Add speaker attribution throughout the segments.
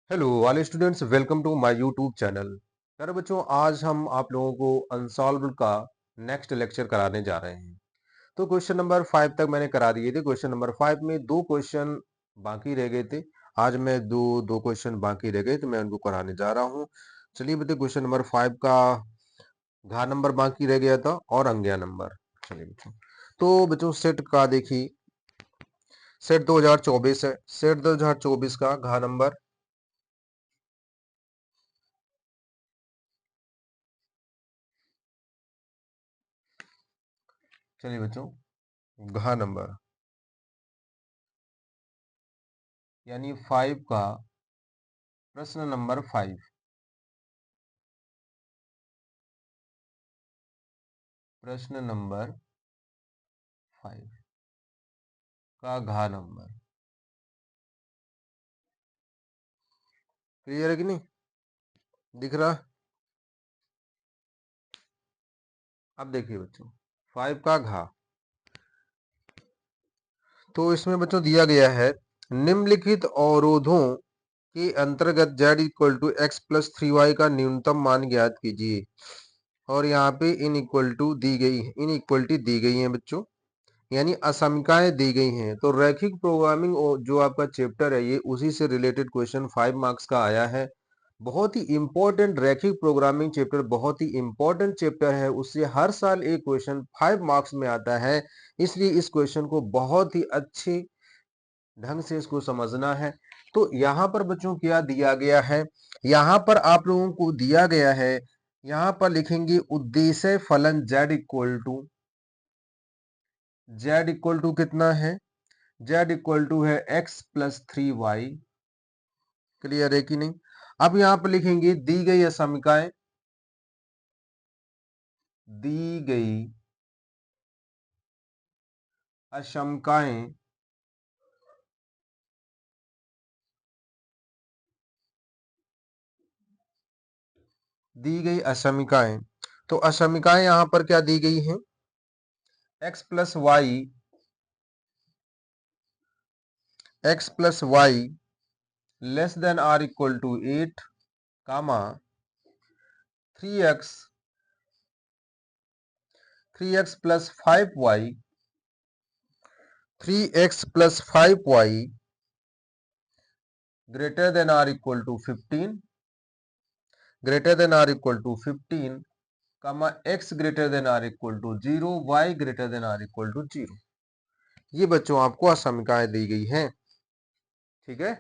Speaker 1: Hello वाले students, welcome to my YouTube channel. प्यारे बच्चों, आज हम आप लोगों को अनसॉल्व्ड का नेक्स्ट लेक्चर कराने जा रहे हैं। तो क्वेश्चन नंबर 5 तक मैंने करा दिए थे। क्वेश्चन नंबर 5 में दो क्वेश्चन बाकी रह गए थे। आज मैं दो दो क्वेश्चन बाकी रह गए तो मैं उनको कराने जा रहा हूँ। चलिए बच्चों, क्वेश्चन नंबर 5 का घा नंबर बाकी रह गया था और अंग्या नंबर। चलिए बच्चों, तो बच्चों सेट का देखिए, सेट 2024 है। सेट 2024 का घा नंबर, चलिए बच्चों, घा नंबर यानी 5 का प्रश्न नंबर 5। प्रश्न नंबर 5 का घा नंबर क्लियर है कि नहीं? दिख रहा? अब देखिए बच्चों, 5 का घा, तो इसमें बच्चों दिया गया है निम्नलिखित अवरोधों के अंतर्गत z equal to x plus 3y का न्यूनतम मान ज्ञात कीजिए। और यहाँ पे इन इक्वलिटी दी गई है बच्चों, यानी असमीकाएं दी गई हैं। तो रैखिक प्रोग्रामिंग जो आपका चैप्टर है, ये उसी से रिलेटेड क्वेश्चन 5 मार्क्स का आया है। बहुत ही इंपॉर्टेंट रैखिक प्रोग्रामिंग चैप्टर, बहुत ही इंपॉर्टेंट चैप्टर है। उससे हर साल एक क्वेश्चन 5 मार्क्स में आता है। इसलिए इस क्वेश्चन को बहुत ही अच्छे ढंग से इसको समझना है। तो यहाँ पर बच्चों क्या दिया गया है, यहाँ पर आप लोगों को दिया गया है, यहाँ पर लिखेंगे उद्देश्य फलन z इक्वल टू कितना है, z इक्वल टू है x प्लस 3y। क्लियर है कि नहीं? अब यहां पर लिखेंगे दी गई असमीकाएं, दी गई असमीकाएं दी गई असमीकाएं, तो असमीकाएं यहां पर क्या दी गई हैं? x plus y less than or equal to 8, comma 3x 3x plus 5y 3x plus 5y greater than or equal to 15, greater than or equal to 15, comma x greater than or equal to 0, y greater than or equal to 0। ये बच्चों आपको असमीकाएं दी गई हैं। ठीक है,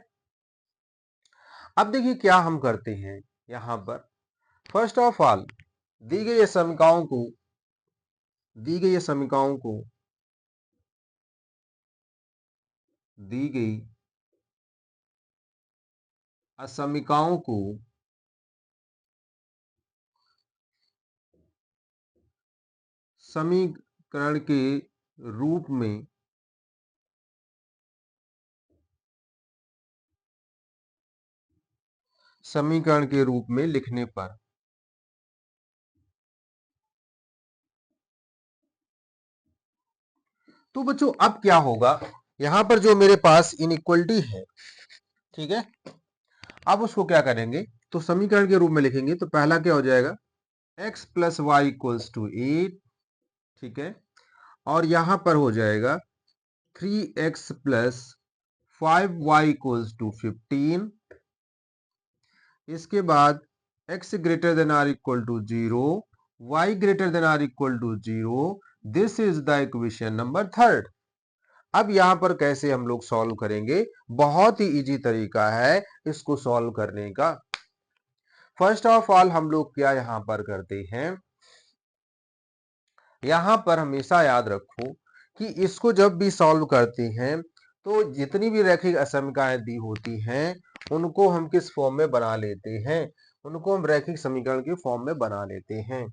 Speaker 1: अब देखिए क्या हम करते हैं। यहां पर फर्स्ट ऑफ ऑल दी गई समीकाओं को दी गई समीकाओं को दी गई असमीकाओं को समीकरण के रूप में समीकरण के रूप में लिखने पर तो बच्चों अब क्या होगा, यहां पर जो मेरे पास इनइक्वलिटी है, ठीक है, अब उसको क्या करेंगे, तो समीकरण के रूप में लिखेंगे। तो पहला क्या हो जाएगा, x plus y equals to 8, ठीक है, और यहां पर हो जाएगा 3x plus 5y equals to 15। इसके बाद x greater than or equal to 0, y greater than or equal to 0। This is the equation number 3। अब यहां पर कैसे हम लोग सॉल्व करेंगे, बहुत ही इजी तरीका है इसको सॉल्व करने का। फर्स्ट ऑफ ऑल हम लोग क्या यहां पर करते हैं, यहां पर हमेशा याद रखो कि इसको जब भी सॉल्व करते हैं तो जितनी भी रैखिक असमीकाएं दी होती हैं उनको हम किस फॉर्म में बना लेते हैं, उनको हम रैखिक समीकरण के फॉर्म में बना लेते हैं।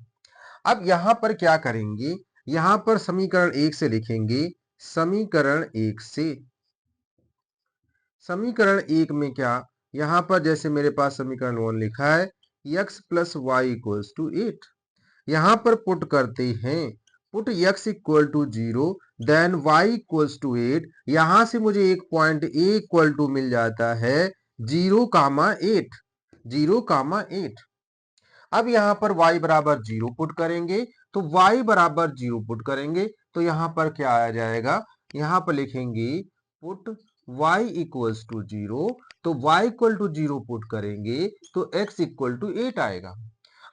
Speaker 1: अब यहां पर क्या करेंगे, यहां पर समीकरण 1 से लिखेंगे, समीकरण 1 से, समीकरण 1 में क्या, यहां पर जैसे मेरे पास समीकरण 1 लिखा है x plus y equals to 8, यहां पर पुट करते हैं, put x equal to 0 then y equals to 8। यहां से मुझे एक पॉइंट a इक्वल टू मिल जाता है, 0,8, 0,8। अब यहाँ पर y बराबर 0 पुट करेंगे, तो y बराबर 0 पुट करेंगे तो यहाँ पर क्या आ जाएगा, यहाँ पर लिखेंगे पुट y इक्वल्स टू 0, तो y इक्वल टू 0 पुट करेंगे तो x इक्वल टू 8 आएगा।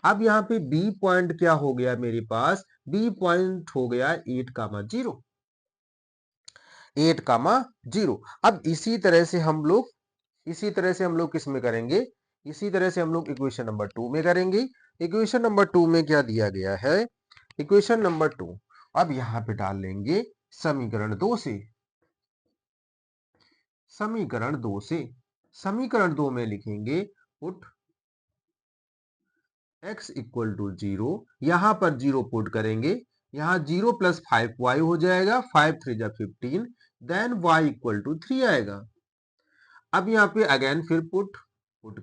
Speaker 1: अब यहाँ पे b पॉइंट क्या हो गया मेरे पास, b पॉइंट हो गया 8,0, 8,0। अब इसी तरह से हम लोग किस में करेंगे, इसी तरह से हम लोग इक्वेशन नंबर 2 में करेंगे। इक्वेशन नंबर 2 में क्या दिया गया है, इक्वेशन नंबर 2 अब यहां पे डाल लेंगे समीकरण 2 से, समीकरण 2 से, समीकरण 2 में लिखेंगे पुट x इक्वल टू 0, यहां पर 0 पुट करेंगे, यहां 0 प्लस 5y हो जाएगा, 5 3 जा 15, देन y इक्वल टू 3 आएगा। अब यहाँ पे अगेन फिर पुट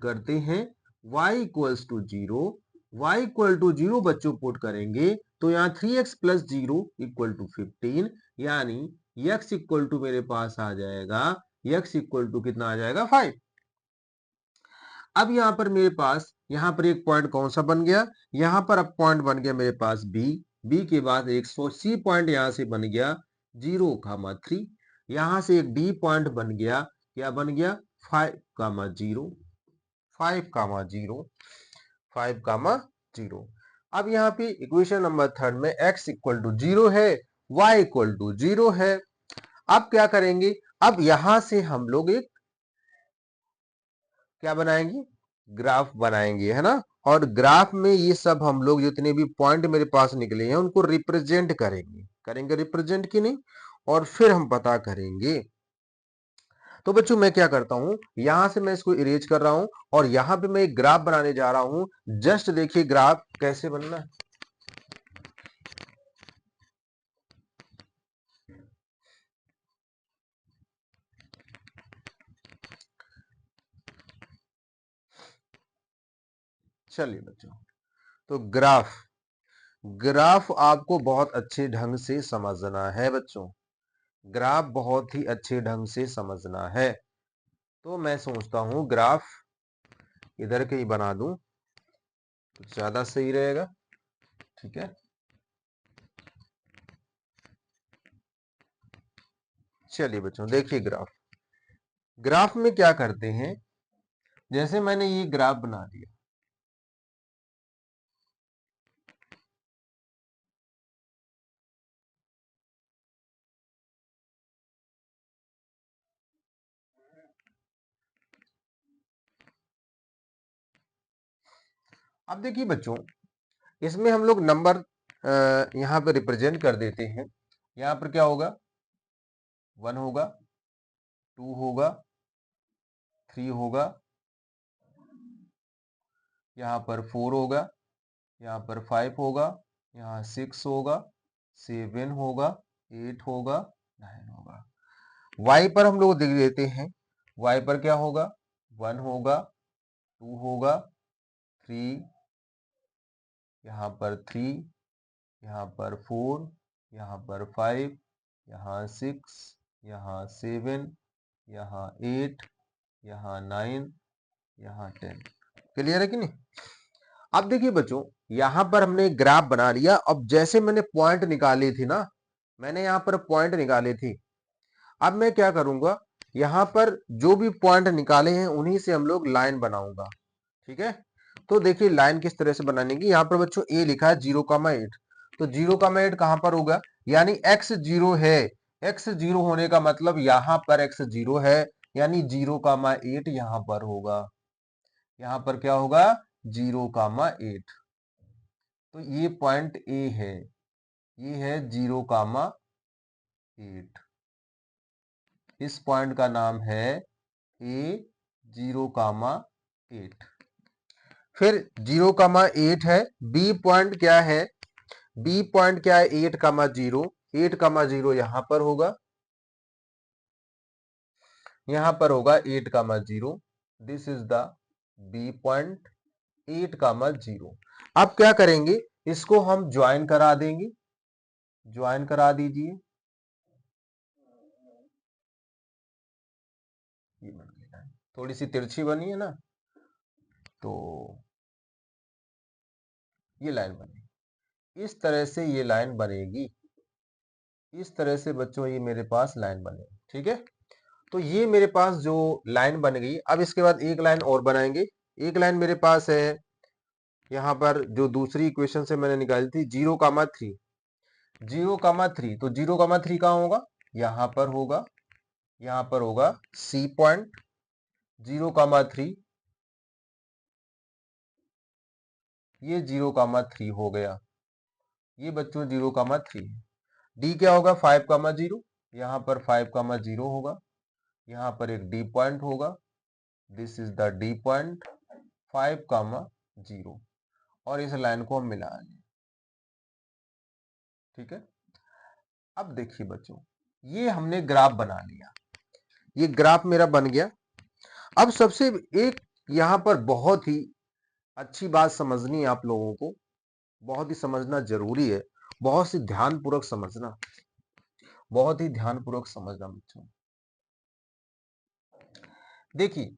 Speaker 1: करते हैं y equals to 0, y equal to 0 बच्चों पुट करेंगे तो यहाँ 3x प्लस 0 इक्वल टू 15, यानी x इक्वल टू मेरे पास आ जाएगा, x इक्वल टू कितना आ जाएगा 5। अब यहाँ पर मेरे पास यहाँ पर एक पॉइंट कौन सा बन गया, यहाँ पर अब पॉइंट बन गया मेरे पास b के बाद एक सी पॉइंट यहाँ से बन गया 0,3, यहाँ से एक d पॉइंट बन गया, क्या बन गया 5,0, 5,0, 5,0। अब यहाँ पे इक्वेशन नंबर 3 में x इक्वल टू 0 है, y इक्वल टू 0 है। अब क्या करेंगे, अब यहां से हम लोग एक क्या बनाएंगे, ग्राफ बनाएंगे, है ना। और ग्राफ में ये सब हम लोग जितने भी पॉइंट मेरे पास निकले हैं उनको रिप्रेजेंट करेंगे रिप्रेजेंट की नहीं, और फिर हम पता करेंगे। तो बच्चों मैं क्या करता हूं, यहां से मैं इसको इरेज कर रहा हूं और यहां पे मैं एक ग्राफ बनाने जा रहा हूं। जस्ट देखिए ग्राफ कैसे बनना है। चलिए बच्चों, तो ग्राफ ग्राफ आपको बहुत अच्छे ढंग से समझना है बच्चों, ग्राफ बहुत ही अच्छे ढंग से समझना है। तो मैं सोचता हूं ग्राफ इधर के ही बना दूं तो ज्यादा सही रहेगा, ठीक है। चलिए बच्चों देखिए ग्राफ, ग्राफ में क्या करते हैं, जैसे मैंने ये ग्राफ बना दिया, अब देखिए बच्चों इसमें हम लोग नंबर यहां पर रिप्रेजेंट कर देते हैं। यहां पर क्या होगा, 1 होगा, 2 होगा, 3 होगा, यहाँ पर 4 होगा, यहाँ पर 5 होगा, यहाँ 6 होगा, 7 होगा, 8 होगा, 9 होगा। y पर हम लोग देख देते हैं, y पर क्या होगा, 1 होगा, 2 होगा, 3, यहाँ पर 3, यहाँ पर 4, यहाँ पर 5, यहाँ 6, यहाँ 7, यहाँ 8, यहाँ 9, यहाँ 10। क्लियर है कि नहीं। अब देखिए बच्चों यहां पर हमने एक ग्राफ बना लिया। अब जैसे मैंने पॉइंट निकाले थे ना, मैंने यहां पर पॉइंट निकाले थे, अब मैं क्या करूंगा, यहां पर जो भी पॉइंट निकाले हैं उन्हीं से हम लोग लाइन बनाऊंगा, ठीक है। तो देखिए लाइन किस तरह से बनाने की, यहाँ पर बच्चों ए लिखा है 0,8, तो 0,8 कहां पर होगा, यानी x 0 है, x 0 होने का मतलब यहां पर x 0 है, यानी 0,8 यहां पर होगा, यहां पर क्या होगा 0,8। तो ये पॉइंट ए है, ये है 0,8, इस पॉइंट का नाम है ए 0,8। फिर 0,8 है, बी पॉइंट क्या है, बी पॉइंट क्या है 8,0, 8,0 यहां पर होगा, यहां पर होगा 8,0, this is the B point 8,0। अब क्या करेंगे, इसको हम ज्वाइन करा देंगे, ज्वाइन करा दीजिए, ये बन गया। थोड़ी सी तिरछी बनी है ना, तो ये लाइन बनेगी, इस तरह से ये लाइन बनेगी, इस तरह से बच्चों ये मेरे पास लाइन बनेगी। ठीक है, तो ये मेरे पास जो लाइन बन गई, अब इसके बाद एक लाइन और बनाएंगे। एक लाइन मेरे पास है यहाँ पर, जो दूसरी इक्वेशन से मैंने निकाली थी, 0,3, 0,3, तो 0,3 कहाँ होगा, यहाँ पर होगा, यहाँ पर होगा सी पॉइंट। 0,3, ये 0,3 हो गया, ये बच्चों 0,3 है। डी क्या होगा, 5,0, यहाँ पर 5,0 होगा, यहाँ पर एक डी पॉइंट होगा, this is the D point, 5,0, और इस लाइन को हम मिला लें। ठीक है, अब देखिए बच्चों, ये हमने ग्राफ बना लिया, ये ग्राफ मेरा बन गया। अब सबसे एक यहां पर बहुत ही अच्छी बात समझनी है आप लोगों को, बहुत ही समझना जरूरी है, बहुत ही ध्यानपूर्वक समझना, बहुत ही ध्यानपूर्वक समझना बच्चों। देखिए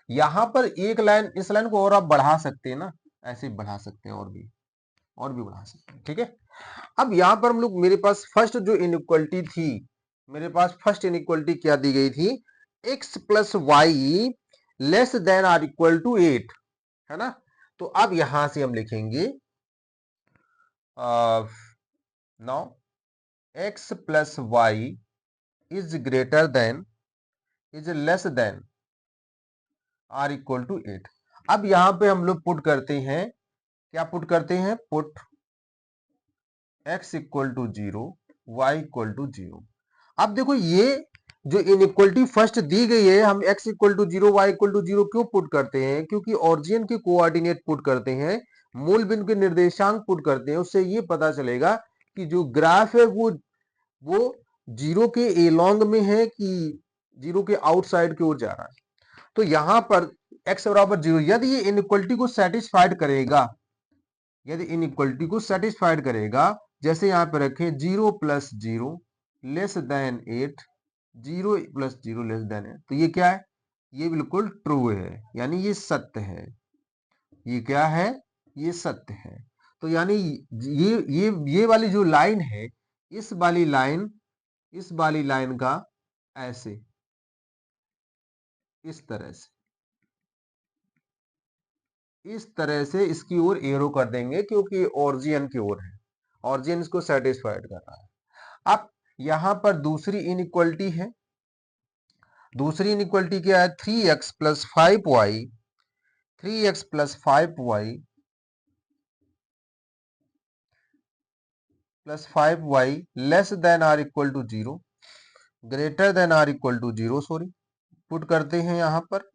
Speaker 1: यहां पर एक लाइन, इस लाइन को और आप बढ़ा सकते हैं ना, ऐसे बढ़ा सकते हैं, और भी बढ़ा सकते हैं। ठीक है, अब यहां पर हम लोग, मेरे पास फर्स्ट जो इनइक्वलिटी थी, मेरे पास फर्स्ट इनइक्वलिटी क्या दी गई थी, x plus y less than or equal to 8, है ना। तो अब यहां से हम लिखेंगे now x plus y is greater than, is less than or equal to 8। अब यहां पे हम लोग पुट करते हैं, क्या पुट करते हैं, put x equal to 0, y equal to 0। अब देखो ये जो इनइक्वलिटी फर्स्ट दी गई है, हम x equal to 0, y equal to 0 क्यों पुट करते हैं, क्योंकि ऑरिजिन के कोऑर्डिनेट पुट करते हैं, मूल बिंदु के निर्देशांक पुट करते हैं, उससे ये पता चलेगा कि जो ग्राफ है वो जीरो के एलोंग में है कि जीरो के आउटसाइड की ओर जा रहा है। तो यहां पर x बराबर 0, यदि ये इनइक्वलिटी को सेटिस्फाइड करेगा, यदि इनइक्वलिटी को सेटिस्फाइड करेगा, जैसे यहां पे रखें 0 plus 0 less than 8, 0 plus 0 less than 8, तो ये क्या है, ये बिल्कुल ट्रू है, यानी ये सत्य है, ये क्या है, ये सत्य है। तो यानी ये वाली जो लाइन है, इस वाली लाइन, इस वाली लाइन का ऐसे, इस तरह से, इस तरह से इसकी ओर एरो कर देंगे, क्योंकि ओरिजिन की ओर है, ओरिजिन इसको सेटिस्फाइड कर रहा है। अब यहां पर दूसरी इनइक्वलिटी है, दूसरी इनइक्वलिटी क्या है, 3x plus 5y, 3x plus 5y plus 5y less than or equal to 0, greater than or equal to 0, sorry, put करते हैं यहां पर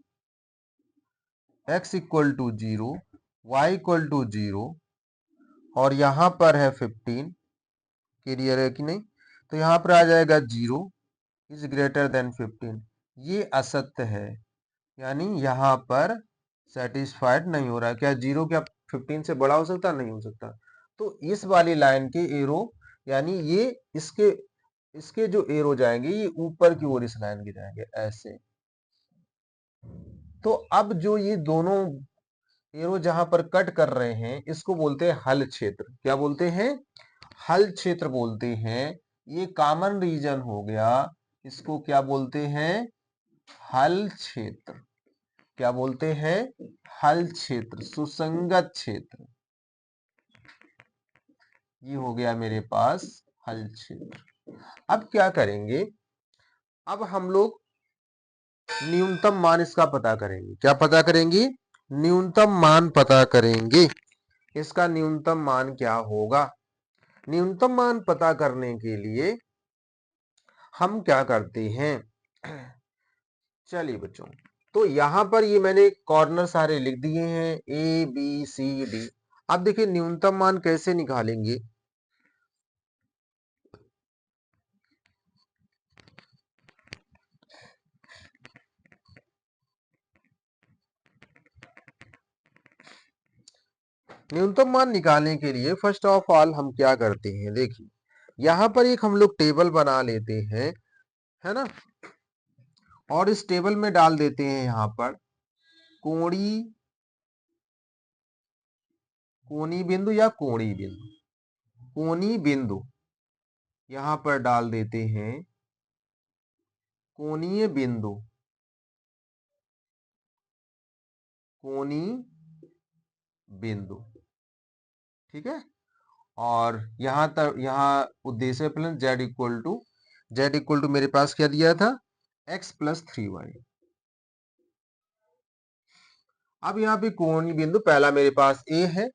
Speaker 1: x equal to 0, y equal to 0, और यहां पर है 15, क्लियर है कि नहीं, तो यहां पर आ जाएगा 0 इज ग्रेटर देन 15, ये असत्य है, यानी यहां पर सेटिस्फाइड नहीं हो रहा। क्या 0 क्या 15 से बड़ा हो सकता, नहीं हो सकता। तो इस वाली लाइन के एरो, यानी ये इसके इसके जो एरो जाएंगे, ये ऊपर की ओर इस लाइन के जाएंगे ऐसे। तो अब जो ये दोनों एरो जहां पर कट कर रहे हैं, इसको बोलते हैं हल क्षेत्र। क्या बोलते हैं, हल क्षेत्र बोलते हैं। ये कॉमन रीजन हो गया, इसको क्या बोलते हैं, हल क्षेत्र। क्या बोलते हैं, हल क्षेत्र, सुसंगत क्षेत्र, ये हो गया मेरे पास हल क्षेत्र। अब क्या करेंगे, अब हम लोग न्यूनतम मान इसका पता करेंगे। क्या पता करेंगे, न्यूनतम मान पता करेंगे, इसका न्यूनतम मान क्या होगा। न्यूनतम मान पता करने के लिए हम क्या करते हैं, चलिए बच्चों, तो यहां पर ये मैंने कॉर्नर सारे लिख दिए हैं, ए बी सी डी। अब देखिए न्यूनतम मान कैसे निकालेंगे, न्यूनतम मान निकालने के लिए फर्स्ट ऑफ ऑल हम क्या करते हैं, देखिए यहां पर एक हम लोग टेबल बना लेते हैं, है ना, और इस टेबल में डाल देते हैं यहां पर कोणी बिंदु या कोणी बिंदु यहां पर डाल देते हैं कोणीय बिंदु, कोणी बिंदु, ठीक है। और यहां तक यहां उद्देश्य प्लस जेड इक्वल टू मेरे पास क्या दिया था x+3y। अब यहाँ पे कोणीय बिंदु पहला मेरे पास ए है,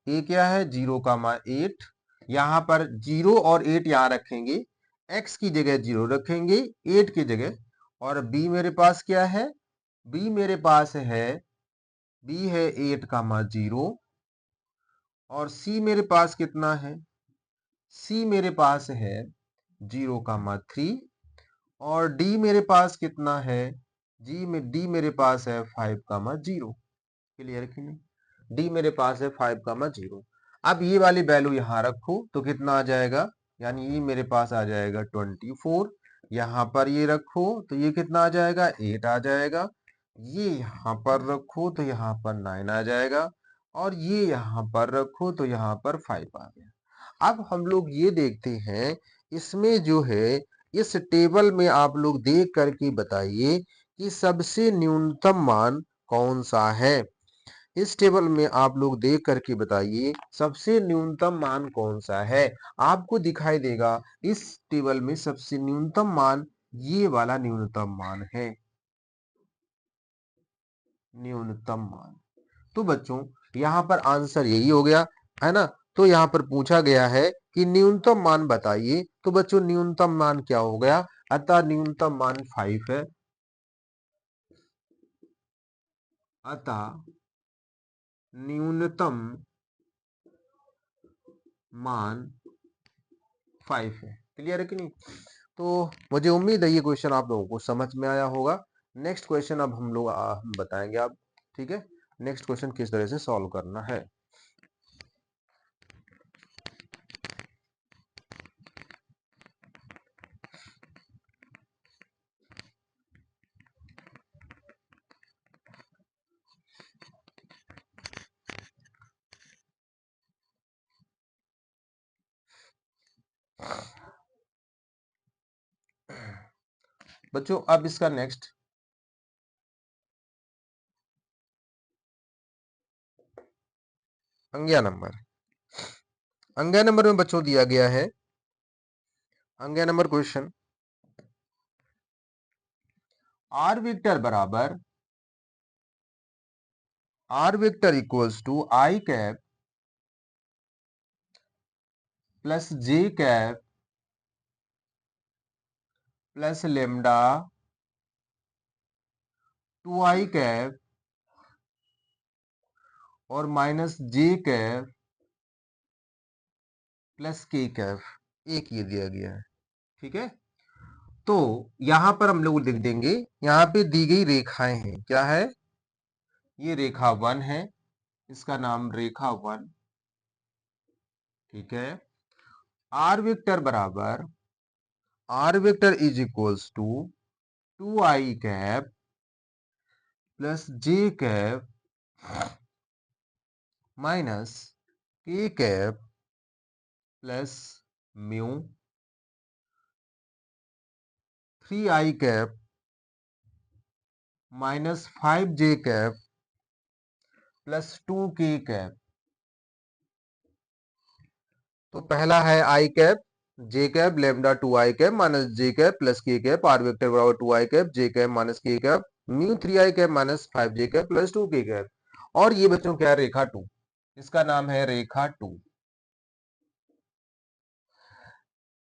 Speaker 1: ए क्या है 0,8, यहां पर 0 और 8 यहां रखेंगे, x की जगह 0 रखेंगे 8 की जगह। और b मेरे पास क्या है, b मेरे पास है b है 8,0 और c मेरे पास कितना है, c मेरे पास है 0,3 और d मेरे पास कितना है, d मेरे पास है 5,0। क्लियर कि नहीं, d मेरे पास है 5,0। अब ये वाली वैल्यू यहां रखो तो कितना आ जाएगा, यानी ये मेरे पास आ जाएगा 24, यहां पर ये रखो तो ये कितना आ जाएगा 8 आ जाएगा, ये यहां पर रखो तो यहां पर 9 आ जाएगा और ये यहां पर रखो तो यहां पर 5 आ गया। अब हम लोग ये देखते हैं इसमें जो है इस टेबल में आप लोग देख करके बताइए कि सबसे न्यूनतम मान कौन सा है। इस टेबल में आप लोग देख करके बताइए सबसे न्यूनतम मान कौन सा है। आपको दिखाई देगा इस टेबल में सबसे न्यूनतम मान ये वाला न्यूनतम मान है, न्यूनतम मान। तो बच्चों यहां पर आंसर यही हो गया है ना। तो यहां पर पूछा गया है कि न्यूनतम मान बताइए, तो बच्चों न्यूनतम मान क्या हो गया, अतः न्यूनतम मान 5 है, अतः न्यूनतम मान 5 है। क्लियर है कि नहीं। तो मुझे उम्मीद है ये क्वेश्चन आप लोगों को समझ में आया होगा। नेक्स्ट क्वेश्चन अब हम लोग हम बताएंगे आप, ठीक है, नेक्स्ट क्वेश्चन किस तरह से सॉल्व करना है। बच्चों अब इसका नेक्स्ट अंग्या नंबर में बच्चों दिया गया है अंग्या number question, R vector equals to I cap plus J cap plus lambda 2i cap और माइनस जे कैप प्लस के कैप, एक ये दिया गया है, ठीक है। तो यहां पर हम लोग लिख देंगे, यहां पे दी गई रेखाएं हैं, क्या है, ये रेखा 1 है, इसका नाम रेखा 1, ठीक है। R vector is equals to 2i cap plus J cap minus के cap plus mu 3i cap minus 5j cap plus 2k cap. तो पहला है I cap, J cap lambda 2i cap minus J cap plus के cap, R vector बराबर 2i cap जे cap minus के cap mu 3i cap minus 5j cap plus 2k cap. और ये बच्चों क्या है, रेखा 2, इसका नाम है रेखा 2।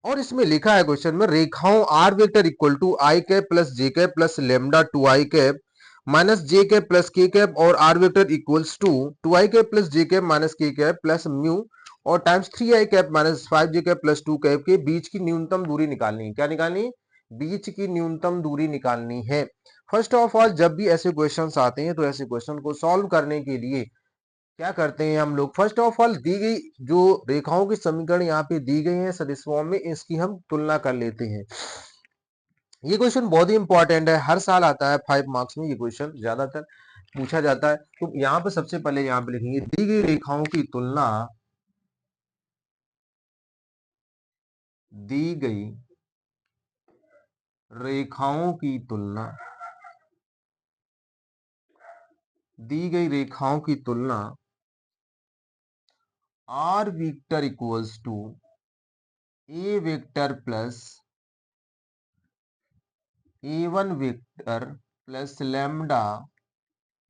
Speaker 1: और इसमें लिखा है क्वेश्चन में रेखाओं r vector equal to I cap plus J cap plus lambda 2i cap minus J cap plus के कैप और r vector equals to 2i cap plus J cap minus के कैप प्लस म्यू और times 3i cap minus 5j cap plus 2 cap के बीच की न्यूनतम दूरी निकालनी है। क्या निकालनी, बीच की न्यूनतम दूरी निकालनी है। फर्स्ट ऑफ ऑल जब भी ऐसे क्वेश्चंस आते हैं तो ऐसे क्वेश्चन को सॉल्व करने के लिए क्या करते हैं हम लोग, फर्स्ट ऑफ ऑल दी गई जो रेखाओं के समीकरण यहाँ पे दी गई हैं सदिश फॉर्म में, इसकी हम तुलना कर लेते हैं। ये क्वेश्चन बहुत ही इंपॉर्टेंट है, हर साल आता है 5 मार्क्स में, ये क्वेश्चन ज्यादातर पूछा जाता है। तो यहाँ पे सबसे पहले यहाँ पे लिखेंगे दी गई रेखाओं की तुलना, दी गई रेखाओं की तुलना, दी गई रेखाओं की तुलना are vector equals to a vector plus a1 vector plus lambda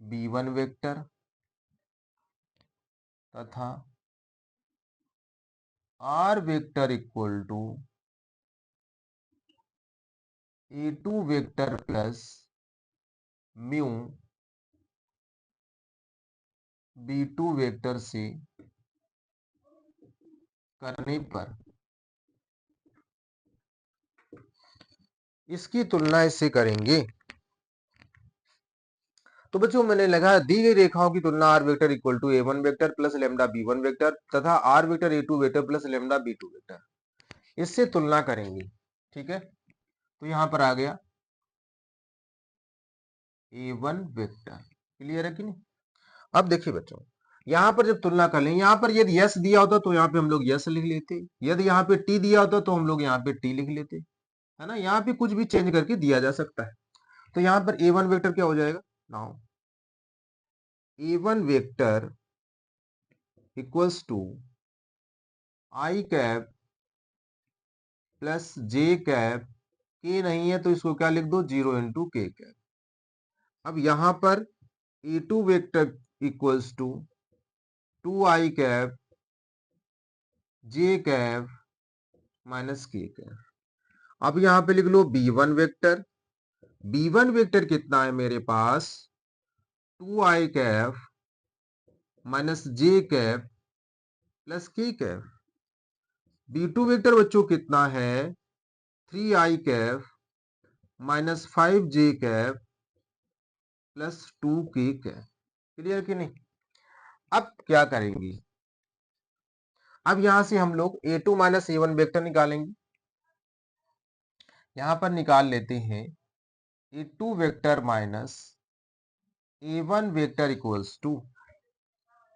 Speaker 1: b1 vector तथा r vector equal to a2 vector plus mu b2 vector से करने पर इसकी तुलना इससे करेंगे। तो बच्चों मैंने लगा दी गई रेखाओं की तुलना are vector equal to a1 vector plus lambda b1 vector तथा R vector a2 vector plus lambda b2 vector, इससे तुलना करेंगे। ठीक है, तो यहां पर आ गया a1 वेक्टर, क्लियर है कि नहीं। अब देखिए बच्चों, यहां पर जब तुलना कर लें, यहां पर यदि यस दिया होता तो यहां पे हम लोग यस लिख लेते, यदि यहाँ पे टी दिया होता तो हम लोग यहाँ पे टी लिख लेते, है ना। यहाँ पे कुछ भी चेंज करके दिया जा सकता है। तो यहाँ पर a1 वेक्टर क्या हो जाएगा, now a1 vector equals to I cap plus J cap, k नहीं है तो इसको क्या लिख दो, 0 इंटू के कैप। अब यहां पर a2 vector equals to 2i cap J cap minus के कैप। अब यहां पे लिख लो b1 वेक्टर, b1 वेक्टर कितना है मेरे पास, 2i कैप माइनस जे कैप प्लस के कैप। b2 वेक्टर बच्चों कितना है, 3i cap minus 5j cap plus 2k cap, clear कि नहीं। अब क्या करेंगे, अब यहां से हम लोग a2 माइनस a1 वेक्टर निकालेंगे। यहां पर निकाल लेते हैं a2 vector minus a1 vector equals to,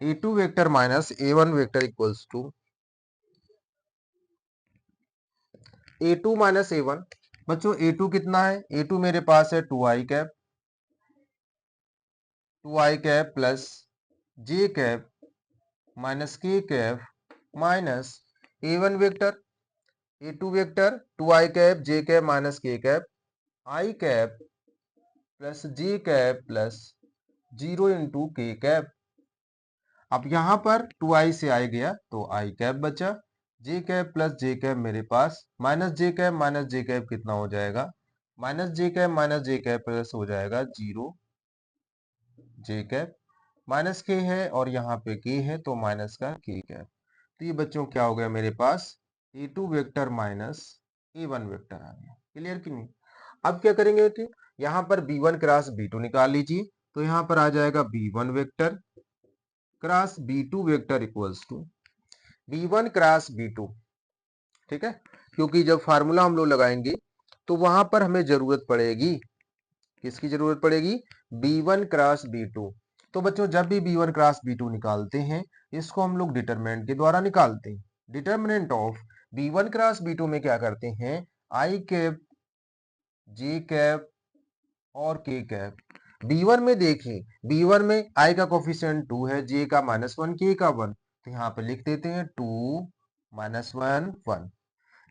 Speaker 1: a2 vector minus a1 vector equals to a2 minus a1। बच्चों a2 कितना है, a2 मेरे पास है 2i cap, 2i cap plus j cap minus k cap minus a1 vector, a2 vector 2i cap j cap minus k cap, i cap plus j cap plus 0 into K cap. अब यहां पर 2i से आई गया तो i cap बचा, j cap plus j cap मेरे पास minus j cap minus j cap कितना हो जाएगा, minus j cap minus j cap plus हो जाएगा 0 j कैप, माइनस के है और यहाँ पे के है तो माइनस का के कैप। तो ये बच्चों क्या हो गया मेरे पास, a2 vector minus a1 vector आ गया, क्लियर कि नहीं। अब क्या करेंगे बेटे, यहाँ पर b1 क्रॉस b2 निकाल लीजिए, तो यहाँ पर आ जाएगा b1 vector cross b2 vector equals to b1 cross b2। ठीक है, क्योंकि जब फार्मूला हम लोग लगाएंगे तो वहां पर हमें जरूरत पड़ेगी, किसकी जरूरत पड़ेगी, b1 क्रॉस b2। तो बच्चों जब भी b1 क्रॉस b2 निकालते हैं, इसको हम लोग डिटरमिनेंट के द्वारा निकालते हैं। Determinant of b1 cross b2 में क्या करते हैं, i कैप j कैप और k कैप। b1 में देखिए, b1 में i का कोफिशिएंट 2 है, j का -1, k का 1, तो यहाँ पे लिख देते हैं 2 -1 1।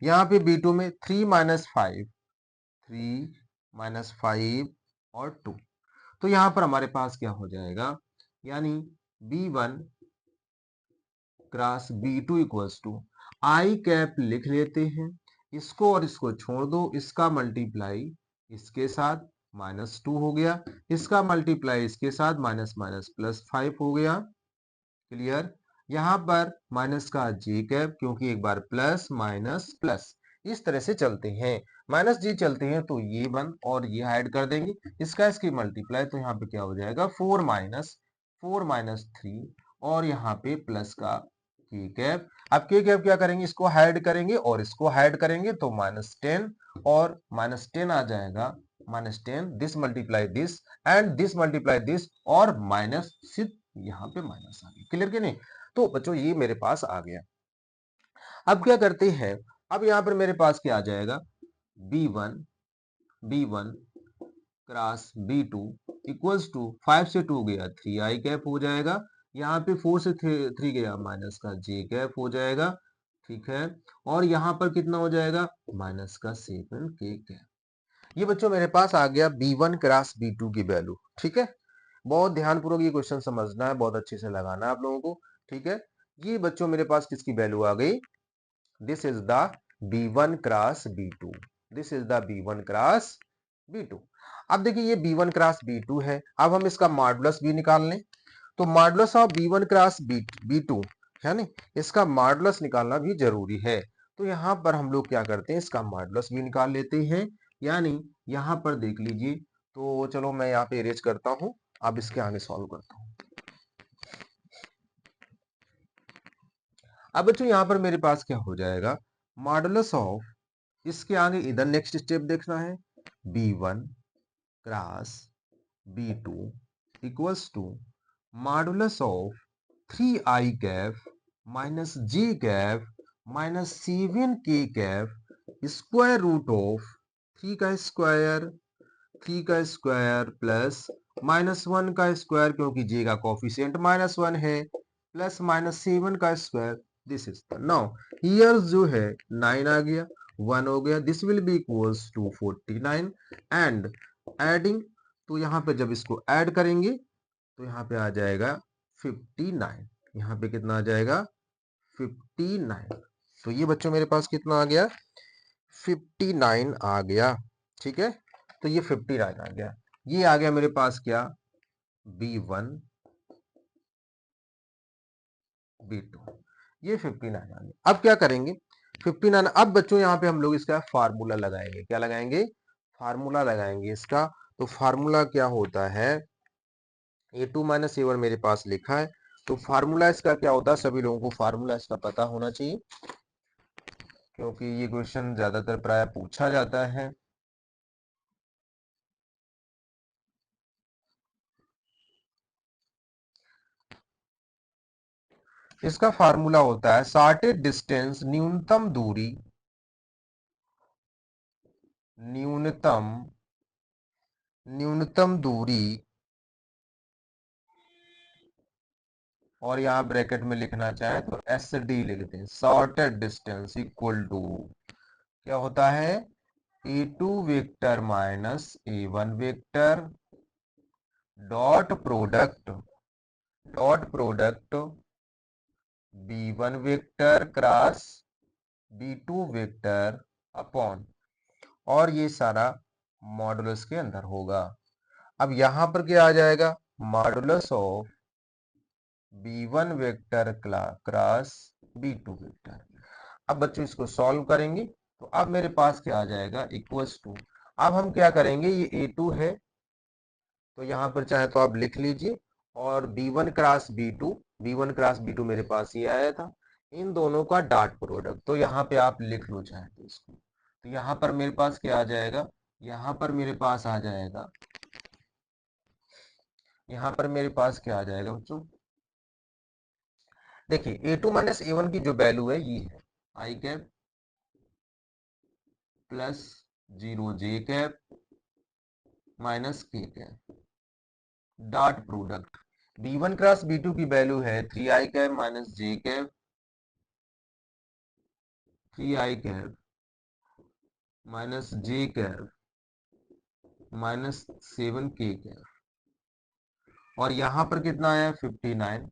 Speaker 1: यहाँ पे b2 में 3 -5, 3 -5 और 2, तो यहाँ पर हमारे पास क्या हो जाएगा, यानी b1 cross b2 equals to I cap लिख लेते हैं, इसको और इसको छोड़ दो, इसका मल्टीप्लाई इसके साथ -2 हो गया, इसका मल्टीप्लाई इसके साथ माइनस माइनस प्लस 5 हो गया, क्लियर। यहां पर माइनस का जे कैप, क्योंकि एक बार प्लस माइनस प्लस इस तरह से चलते हैं, माइनस जी चलते हैं तो ये 1 और ये ऐड कर देंगे, इसका इसकी मल्टीप्लाई, तो यहाँ पे क्या हो जाएगा 4 माइनस 3 और यहाँ पे प्लस का के कैप। अब के कैप क्या करेंगे, इसको हाइड करेंगे और इसको हाइड करेंगे तो -10 और -10 आ जाएगा, -10 this multiply this and this multiply this और माइनस, सिर्फ यहाँ पे माइनस आ गया। क्लियर कि नहीं? तो बच्चों ये मेरे पास आ गया। अब क्या करते हैं, अब यहां पर मेरे पास क्या आ जाएगा, b1 cross b2 equals to 5 से 2 गया 3i कैप हो जाएगा, यहाँ पे 4 से 3 गया माइनस का j कैप हो जाएगा, ठीक है, और यहाँ पर कितना हो जाएगा, माइनस का 7k कैप। ये बच्चों मेरे पास आ गया b1 क्रॉस b2 की वैल्यू। ठीक है, बहुत ध्यानपूर्वक ये क्वेश्चन समझना है, बहुत अच्छे से लगाना है आप लोगों को। ठीक है, ये बच्चों मेरे पास किसकी वैल्यू आ गई, this is the b1 cross b2, this is the b1 cross b2। अब देखिए ये b1 क्रॉस b2 है, अब हम इसका मॉडुलस भी निकाल लें, तो modulus of b1 cross b2 है ना, इसका मॉडुलस निकालना भी जरूरी है। तो यहाँ पर हम लोग क्या करते हैं, इसका मॉडुलस भी निकाल लेते हैं, यानी यहाँ पर देख लीजिए, तो चलो मैं यहाँ पे इरेज करता हूँ, अब इसके आगे सॉल्व करता हूँ। अब बच्चों यहाँ पर मेरे पास क्या हो जाएगा, मॉडुलस ऑफ, इसके आगे इधर नेक्स्ट स्टेप देखना है, b1 cross b2 equals to modulus of 3i cap minus j cap minus 7k cap square root of 3 का स्क्वायर प्लस -1 का स्क्वायर, क्योंकि j का कोफिशिएंट -1 है, प्लस -7 का square, this is now here जो है 9 आ गया, 1 हो गया, this will be equals to 49 and adding, तो यहाँ पे जब इसको ऐड करेंगे तो यहाँ पे आ जाएगा 59, यहाँ पे कितना आ जाएगा 59। तो ये बच्चों मेरे पास कितना आ गया, 59 आ गया। ठीक है, तो ये 59 आ गया, ये आ गया मेरे पास क्या, b1 b2, ये 59 आ गया। अब क्या करेंगे 59, अब बच्चों यहाँ पे हम लोग इसका फार्मूला लगाएंगे, क्या लगाएंगे, फार्मूला लगाएंगे इसका। तो फार्मूला क्या होता है, a2 माइनस a1 मेरे पास लिखा है, तो फार्मूला इसका क्या होता है, सभी लोगों को फार्मूला इसका पता होना चाहिए, क्योंकि ये क्वेश्चन ज्यादातर प्राय पूछा जाता है। इसका फार्मूला होता है शॉर्टेस्ट डिस्टेंस, न्यूनतम दूरी, न्यूनतम दूरी, और यहां ब्रैकेट में लिखना चाहे तो एस डी लिखते हैं, शॉर्टेस्ट डिस्टेंस इक्वल टू क्या होता है, a2 vector minus a1 vector dot product b1 vector cross b2 vector upon, और ये सारा मॉडुलस के अंदर होगा। अब यहां पर क्या आ जाएगा, modulus of b1 vector cross b2 vector. अब बच्चों इसको सॉल्व करेंगे तो अब मेरे पास क्या आ जाएगा, इक्वल्स टू, अब हम क्या करेंगे, ये a2 है तो यहां पर चाहे तो आप लिख लीजिए, और b1 क्रॉस b2 मेरे पास ये आया था, इन दोनों का डॉट प्रोडक्ट, तो यहाँ पे आप लिख लो चाहे तो इसको, तो यहाँ पर मेरे पास क्या आ जाएगा, यहाँ पर मेरे पास आ जाएगा, यहाँ पर मेरे पास क्या आ जाएगा बच्चों, देखिए a2 माइनस a1 की जो वैल्यू है ये है I cap plus 0j cap minus k cap dot product, b1 cross b2 की वैल्यू है 3i cap minus j cap, 3i cap minus j cap minus 7k cap, और यहां पर कितना आया 59,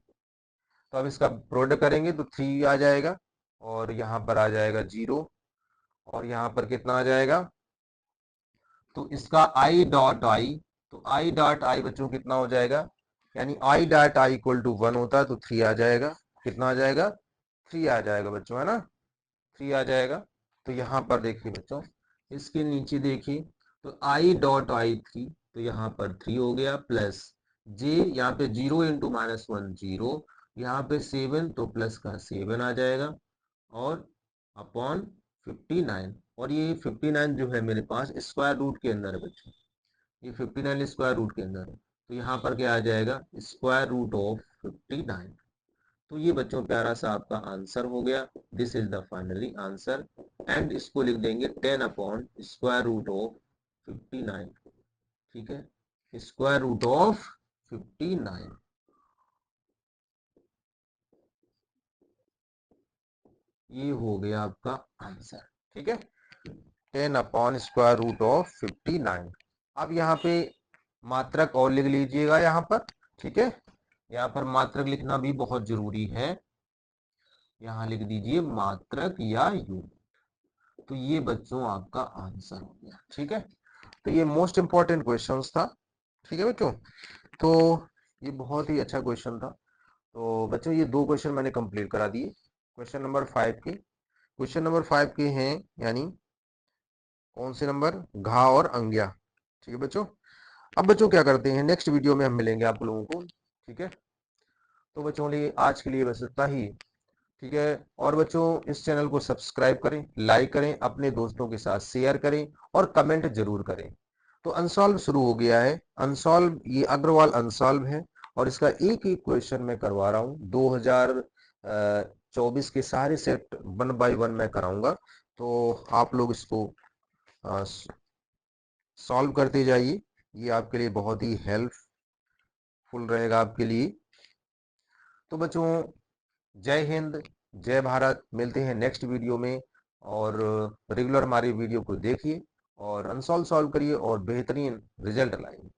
Speaker 1: तो अब इसका प्रोडक्ट करेंगे तो 3 आ जाएगा, और यहां पर आ जाएगा 0, और यहां पर कितना आ जाएगा, तो इसका i डॉट आई, तो i डॉट आई बच्चों कितना हो जाएगा, यानी i dot i equal to 1 होता है तो 3 आ जाएगा, कितना आ जाएगा 3 आ जाएगा बच्चों, है ना, 3 आ जाएगा। तो यहाँ पर देखिए बच्चों, इसके नीचे देखिए, तो i डॉट आई 3, तो यहाँ पर 3 हो गया, प्लस j, यहाँ पे 0 इंटू -1 0, यहाँ पे 7 तो प्लस का 7 आ जाएगा, और अपॉन 59, और ये 59 जो है मेरे पास स्क्वायर रूट के अंदर है बच्चों, ये 59 स्क्वायर रूट के अंदर है, तो यहाँ पर क्या आ जाएगा, स्क्वायर रूट ऑफ 59। तो ये बच्चों प्यारा सा आपका आंसर हो गया, this is the finally answer. And इसको लिख देंगे 10 अपॉन स्क्वायर रूट ऑफ 59, ठीक है, स्क्वायर रूट ऑफ 59, ये हो गया आपका आंसर, ठीक है, 10 अपॉन स्क्वायर रूट ऑफ 59। अब यहाँ पे मात्रक और लिख लीजिएगा यहाँ पर, ठीक है, यहाँ पर मात्रक लिखना भी बहुत जरूरी है, यहाँ लिख दीजिए मात्रक या यूनिट। तो ये बच्चों आपका आंसर हो गया, ठीक है। तो ये मोस्ट इंपॉर्टेंट क्वेश्चंस था, ठीक है बच्चों। तो ये बहुत ही अच्छा क्वेश्चन था। तो बच्चों ये 2 क्वेश्चन मैंने कंप्लीट करा दिए, क्वेश्चन नंबर 5 के। क्वेश्चन नंबर 5 के हैं, यानी कौन से नंबर, घा और अंग्या, ठीक है बच्चों। अब बच्चों क्या करते हैं, नेक्स्ट वीडियो में हम मिलेंगे आप लोगों को, ठीक है। तो बच्चों लिए आज के लिए बस इतना ही, ठीक है। और बच्चों इस चैनल को सब्सक्राइब करें, लाइक करें, अपने दोस्तों के साथ शेयर करें और कमेंट जरूर करें। तो अनसॉल्व शुरू हो गया है, अनसॉल्व, ये अग्रवाल अनसॉल्व है, और इसका एक एक क्वेश्चन मैं करवा रहा हूँ। 2024 के सारे सेट 1 बाय 1 मैं कराऊंगा, तो आप लोग इसको सॉल्व करते जाइए, ये आपके लिए बहुत ही हेल्पफुल रहेगा आपके लिए। तो बच्चों जय हिंद, जय भारत, मिलते हैं नेक्स्ट वीडियो में। और रेगुलर हमारी वीडियो को देखिए और अनसॉल्व सॉल्व करिए और बेहतरीन रिजल्ट लाइए।